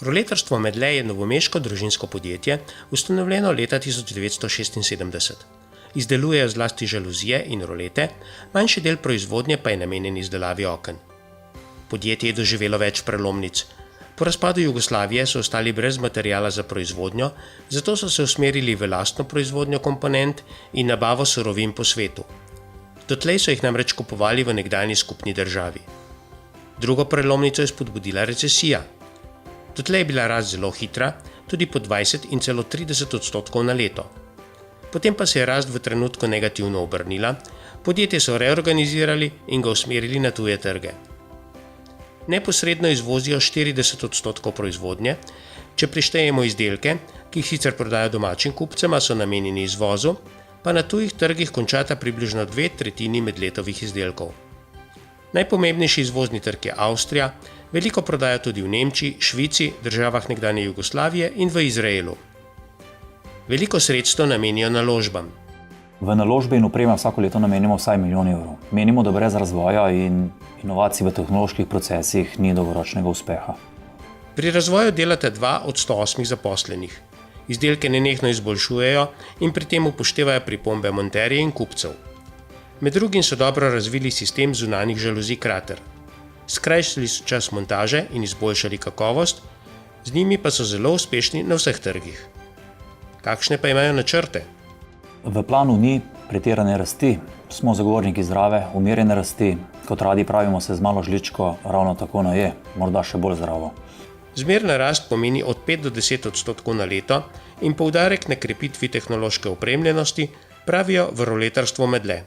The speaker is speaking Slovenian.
Roletarstvo Medle je novomeško družinsko podjetje, ustanovljeno leta 1976. Izdelujejo zlasti žaluzije in rolete, manjši del proizvodnje pa je namenjen izdelavi oken. Podjetje je doživelo več prelomnic. Po razpadu Jugoslavije so ostali brez materiala za proizvodnjo, zato so se usmerili v lastno proizvodnjo komponent in nabavo surovin po svetu. Dotlej so jih namreč kupovali v nekdanji skupni državi. Drugo prelomnico je spodbudila recesija. Dotlej je bila rast zelo hitra, tudi po 20 in celo 30% na leto. Potem pa se je rast v trenutku negativno obrnila, podjetje so reorganizirali in ga usmerili na tuje trge. Neposredno izvozijo 40% proizvodnje, če prištejemo izdelke, ki jih sicer prodajo domačim kupcem, a so namenjeni izvozu, pa na tujih trgih končata približno 2/3 Medletovih izdelkov. Najpomembnejši izvozni trg je Avstrija, veliko prodajo tudi v Nemčiji, Švici, državah nekdanje Jugoslavije in v Izraelu. Veliko sredstev namenijo naložbam. V naložbe in opreme vsako leto namenimo vsaj 1 milijon evrov. Menimo, da brez razvoja in inovacij v tehnoloških procesih ni dolgoročnega uspeha. Pri razvoju delate 2 od 108 zaposlenih. Izdelke nenehno izboljšujejo in pri tem upoštevajo pripombe monterjev in kupcev. Med drugim so dobro razvili sistem zunanjih žaluzij Krater. Skrajšali so čas montaže in izboljšali kakovost, z njimi pa so zelo uspešni na vseh trgih. Kakšne pa imajo načrte? V planu ni pretirane rasti, smo zagovorniki zdrave, umirjene rasti, kot radi pravimo se z malo žličko, ravno tako na je, morda še bolj zdravo. Zmerna rast pomeni od 5 do 10% na leto in poudarek na krepitvi tehnološke opremljenosti, pravijo v Roletarstvu Medle.